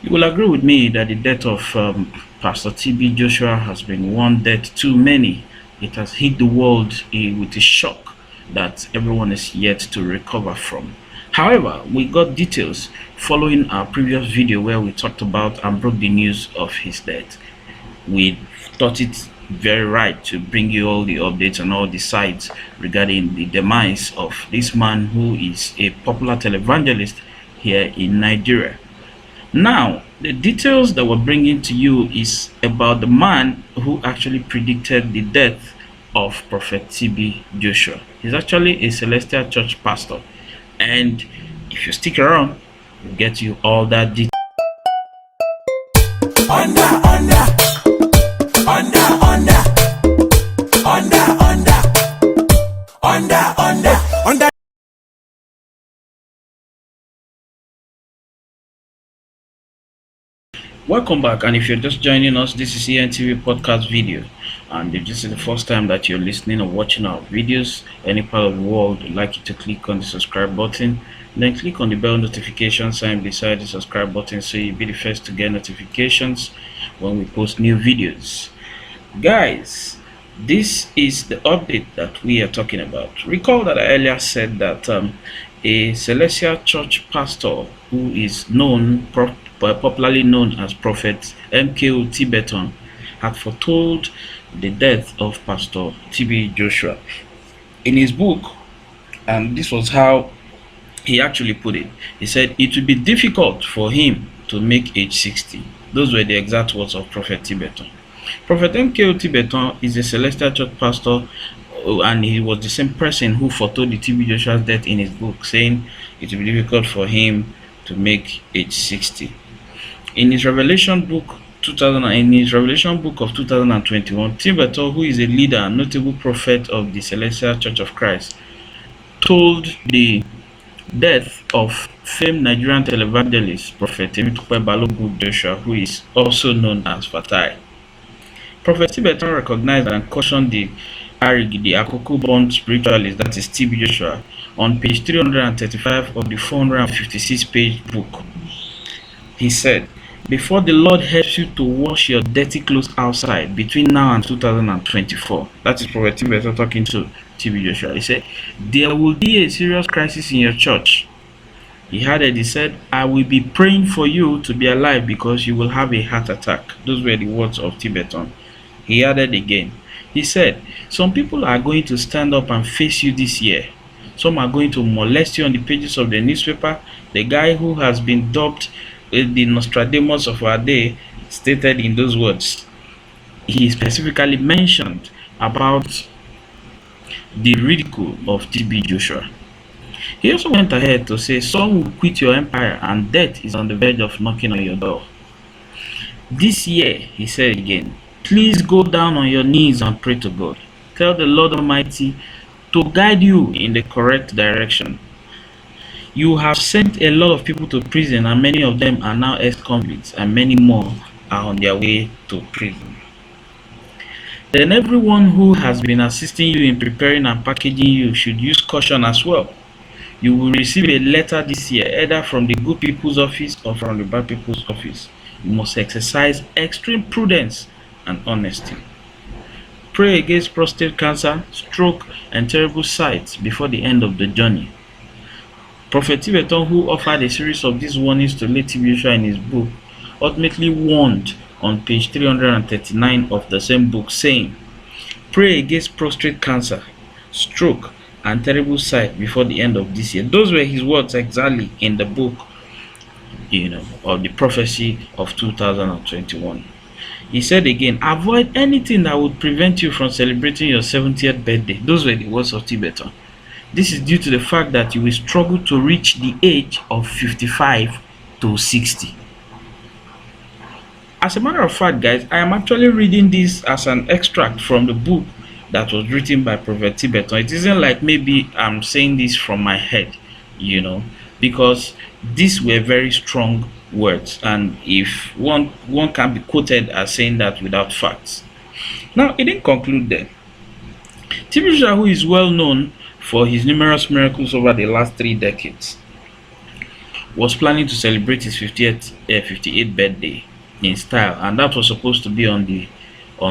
You will agree with me that the death of Pastor TB Joshua has been one death too many. It has hit the world with a shock that everyone is yet to recover from. However, we got details following our previous video where we talked about and broke the news of his death. We thought it very right to bring you all the updates and all the sides regarding the demise of this man who is a popular televangelist here in Nigeria. Now, the details that we're bringing to you is about the man who actually predicted the death of Prophet TB Joshua. He's actually a Celestial Church pastor, and if you stick around, we'll get you all that detail. Under. Welcome back, and if you're just joining us, this is ENTV podcast video, and if this is the first time that you're listening or watching our videos any part of the world, I'd like you to click on the subscribe button, then click on the bell notification sign beside the subscribe button so you'll be the first to get notifications when we post new videos. Guys, this is the update that we are talking about. Recall that I earlier said that a Celestial Church pastor who is popularly known as Prophet MKO Tibetan had foretold the death of Pastor TB Joshua in his book, and this was how he actually put it. He said it would be difficult for him to make age 60. Those were the exact words of Prophet Tibetan. Prophet MKO Tibetan is a Celestial Church pastor, and he was the same person who foretold the TB Joshua's death in his book, saying it would be difficult for him to make age 60. In his Revelation book of 2021, Tibetan, who is a leader and notable prophet of the Celestial Church of Christ, told the death of famed Nigerian televangelist Prophet Temitope Balogun Joshua, who is also known as Fatai. Prophet Tibetan recognized and cautioned the Arigidi Akoko born spiritualist, that is TB Joshua, on page 335 of the 456-page book. He said, "Before the Lord helps you to wash your dirty clothes outside between now and 2024, that is Prophet Tibetan talking to TB Joshua. He said, there will be a serious crisis in your church. He said, I will be praying for you to be alive because you will have a heart attack." Those were the words of Tibetan. He added again, he said, some people are going to stand up and face you this year. Some are going to molest you on the pages of the newspaper. The guy who has been dubbed the Nostradamus of our day stated in those words. He specifically mentioned about the ridicule of TB Joshua. He also went ahead to say, some will quit your empire and death is on the verge of knocking on your door. This year, he said again, please go down on your knees and pray to God. Tell the Lord Almighty to guide you in the correct direction. You have sent a lot of people to prison, and many of them are now ex-convicts, and many more are on their way to prison. Then everyone who has been assisting you in preparing and packaging you should use caution as well. You will receive a letter this year, either from the good people's office or from the bad people's office. You must exercise extreme prudence and honesty. Pray against prostate cancer, stroke, and terrible sights before the end of the journey. Prophet Tibetan, who offered a series of these warnings to late TB Joshua in his book, ultimately warned on page 339 of the same book, saying, pray against prostate cancer, stroke, and terrible sight before the end of this year. Those were his words exactly in the book, of the prophecy of 2021. He said again, avoid anything that would prevent you from celebrating your 70th birthday. Those were the words of Tibetan. This is due to the fact that you will struggle to reach the age of 55 to 60. As a matter of fact, guys, I am actually reading this as an extract from the book that was written by Prophet Tibetan. It isn't like maybe I'm saying this from my head, because these were very strong words, and if one can be quoted as saying that without facts. Now, it didn't conclude there. TB Joshua, who is well known for his numerous miracles over the last 3 decades, was planning to celebrate his 58th birthday in style, and that was supposed to be on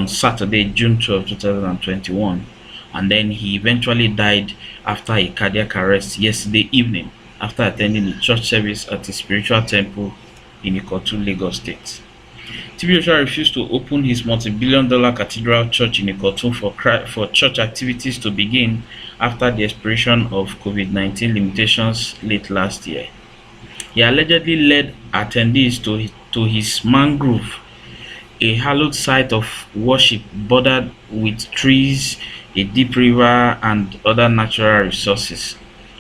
Saturday, June 12, 2021. And then he eventually died after a cardiac arrest yesterday evening after attending a church service at a spiritual temple in Ikotu, Lagos State. TB Joshua refused to open his multi-billion-dollar cathedral church in Ikotu for church activities to begin after the expiration of COVID-19 limitations late last year. He allegedly led attendees to his mangrove, a hallowed site of worship bordered with trees, a deep river, and other natural resources.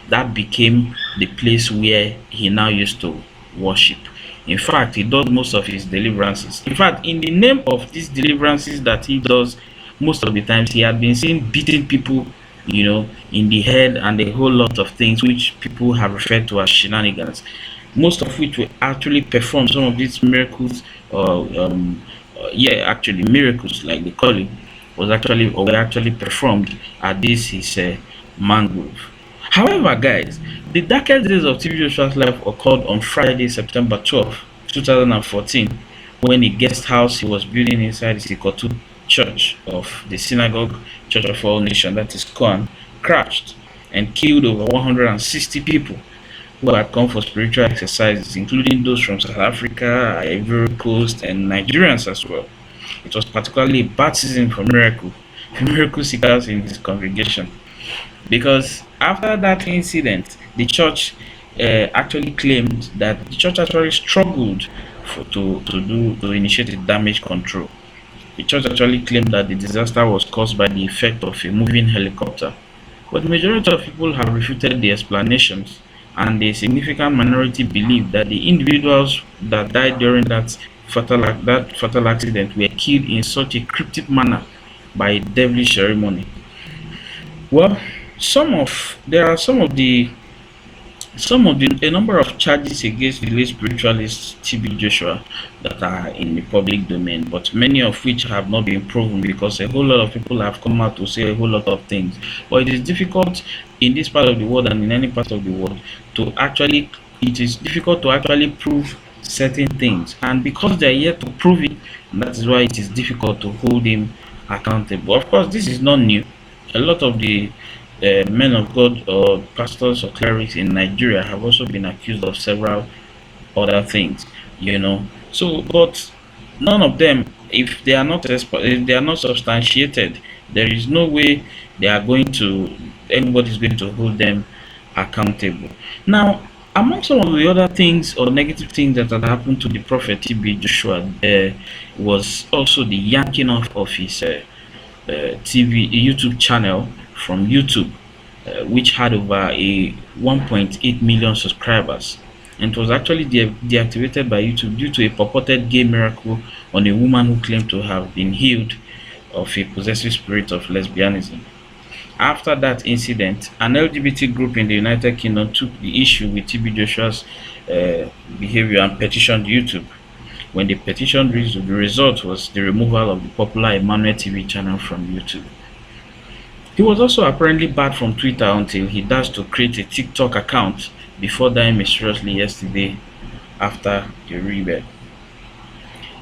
That became the place where he now used to worship. In fact, he does most of his deliverances. In fact, in the name of these deliverances that he does, most of the times he had been seen beating people, in the head, and a whole lot of things which people have referred to as shenanigans. Most of which will actually perform some of these miracles, actually miracles like they call it, were actually performed at this his mangrove. However, guys, the darkest days of TB Joshua's life occurred on Friday, September 12, 2014, when a guest house he was building inside the Ikotu Church of the Synagogue Church of All Nations, that is COAN, crashed and killed over 160 people who had come for spiritual exercises, including those from South Africa, Ivory Coast, and Nigerians as well. It was particularly a bad season for miracle seekers in his congregation, because after that incident, the church actually claimed that the church actually struggled to initiate a damage control. The church actually claimed that the disaster was caused by the effect of a moving helicopter, but the majority of people have refuted the explanations, and a significant minority believe that the individuals that died during that fatal accident were killed in such a cryptic manner by a devilish ceremony. Well, a number of charges against the late spiritualist TB Joshua that are in the public domain, but many of which have not been proven because a whole lot of people have come out to say a whole lot of things. But it is difficult in this part of the world and in any part of the world it is difficult to actually prove certain things, and because they are yet to prove it, that is why it is difficult to hold him accountable. Of course, this is not new. A lot of the men of God or pastors or clerics in Nigeria have also been accused of several other things, So, but none of them, if they are not substantiated, there is no way anybody is going to hold them accountable. Now, among some of the other things or negative things that had happened to the prophet TB Joshua, there was also the yanking off of his YouTube channel from YouTube, which had over a 1.8 million subscribers, and it was actually deactivated by YouTube due to a purported gay miracle on a woman who claimed to have been healed of a possessive spirit of lesbianism. After that incident, an LGBT group in the United Kingdom took the issue with TB Joshua's behavior and petitioned YouTube. When the petition reached, the result was the removal of the popular Emmanuel TV channel from YouTube. He was also apparently barred from Twitter until he dashed to create a TikTok account before dying mysteriously yesterday after the rebirth.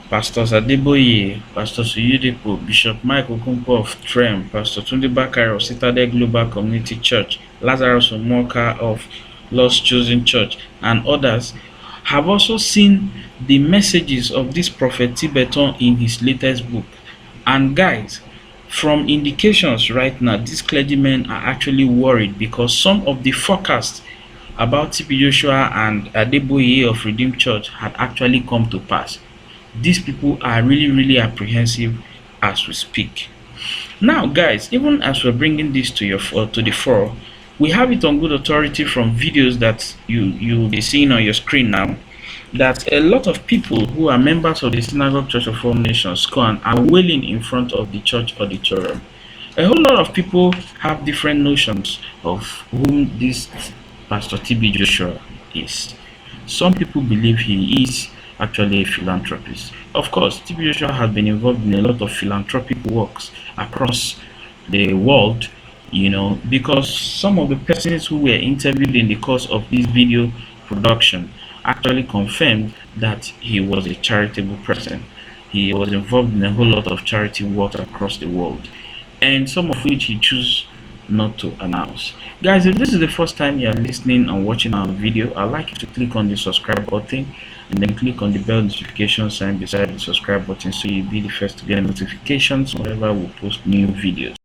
Pastors Ode-Aye, Pastor Suyidepo, Bishop Mike Okonkwo of Trem, Pastor Tunde Bakare of Citadel Global Community Church, Lazarus Omoka of Lost Chosen Church, and others have also seen the messages of this Prophet Tibetan in his latest book. And guys, from indications right now, these clergymen are actually worried because some of the forecasts about TB Joshua and Ode-Aye of Redeemed Church had actually come to pass. These people are really, really apprehensive as we speak. Now, guys, even as we're bringing this to the fore, we have it on good authority from videos that you'll be seeing on your screen now, that a lot of people who are members of the Synagogue Church of All Nations COAN are wailing in front of the church auditorium. A whole lot of people have different notions of whom this Pastor TB Joshua is. Some people believe he is actually a philanthropist. Of course, TB Joshua has been involved in a lot of philanthropic works across the world, because some of the persons who were interviewed in the course of this video production actually confirmed that he was a charitable person. He was involved in a whole lot of charity work across the world, and some of which he chose not to announce. Guys, if this is the first time you are listening and watching our video, I'd like you to click on the subscribe button and then click on the bell notification sign beside the subscribe button so you'll be the first to get notifications whenever we post new videos.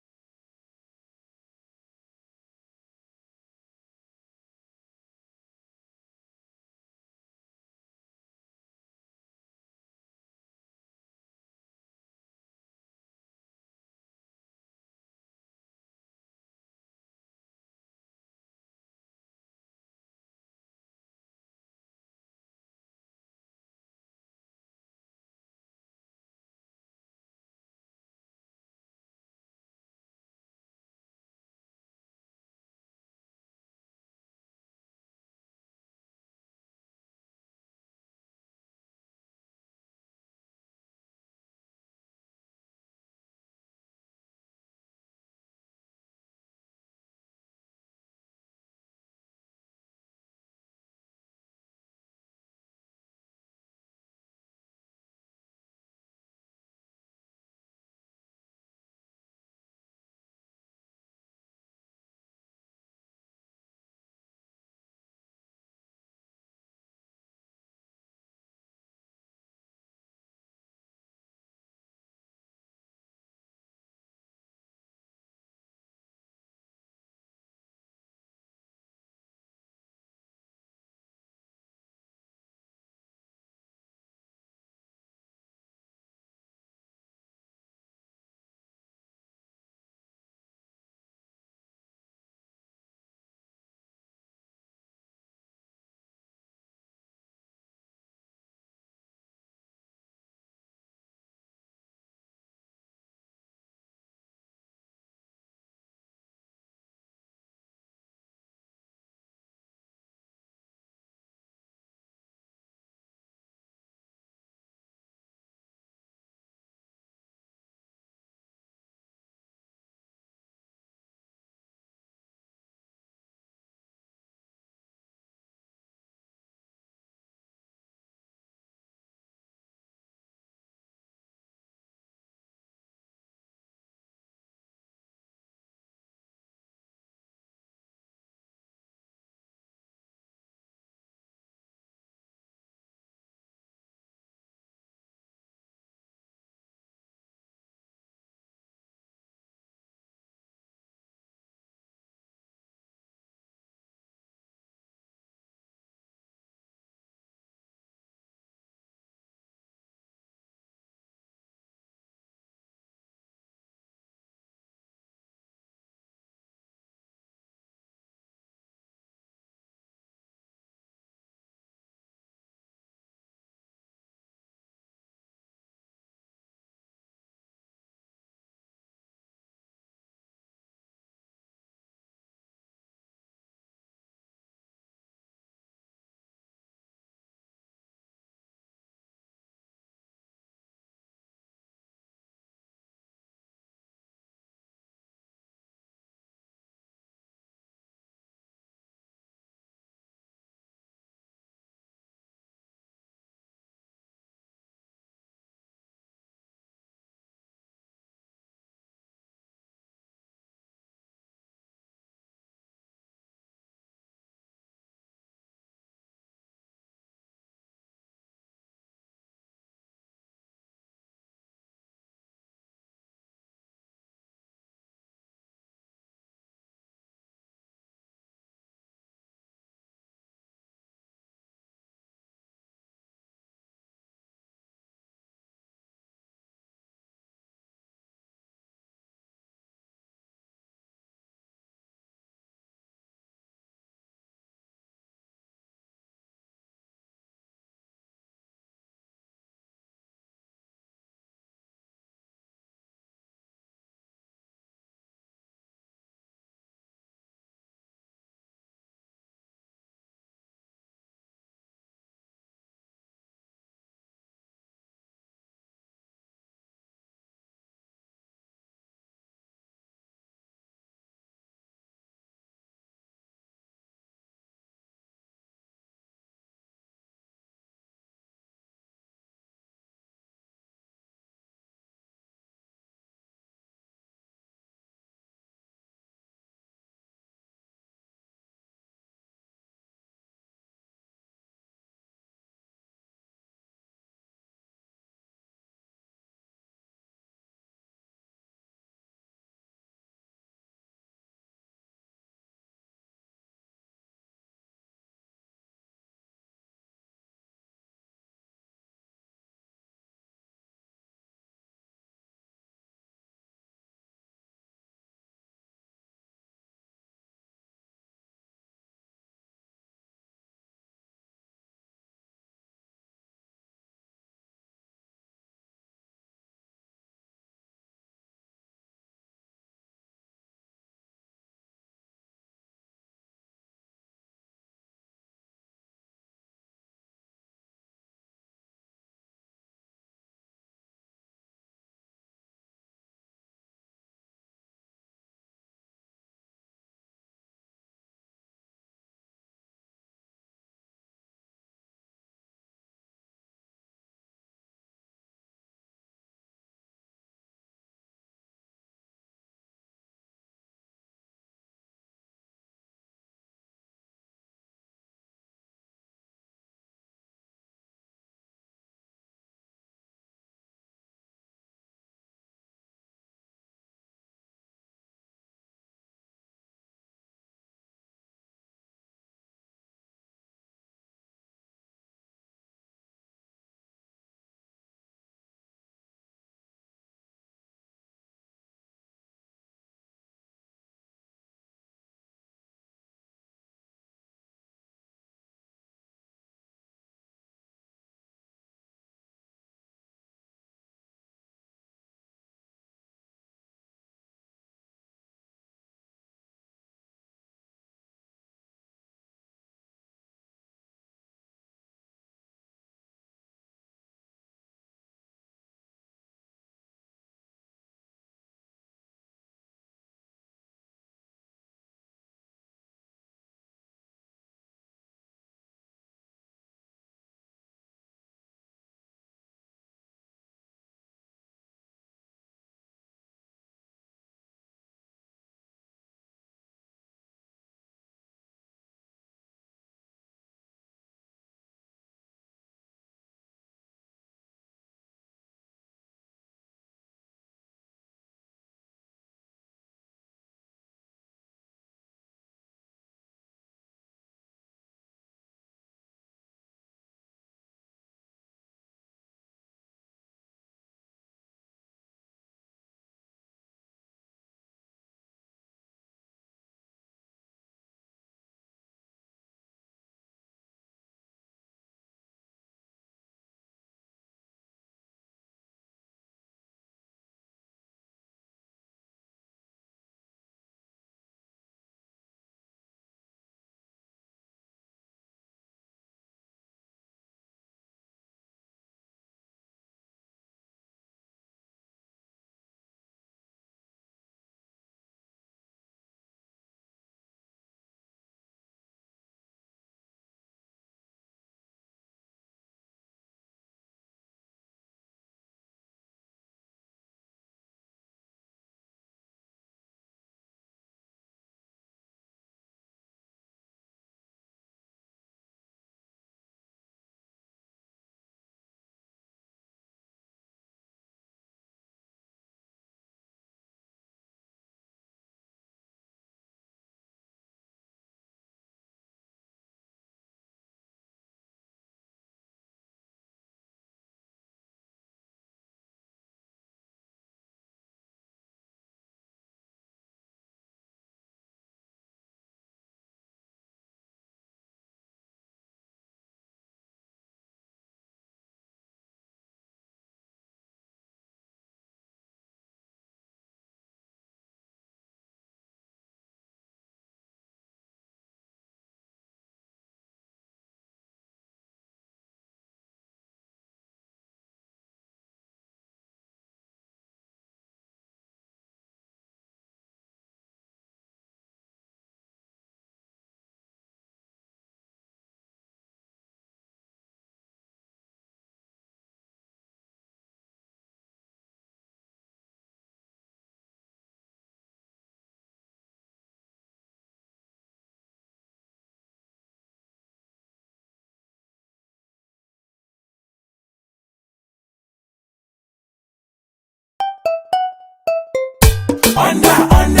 Ondo, Ondo.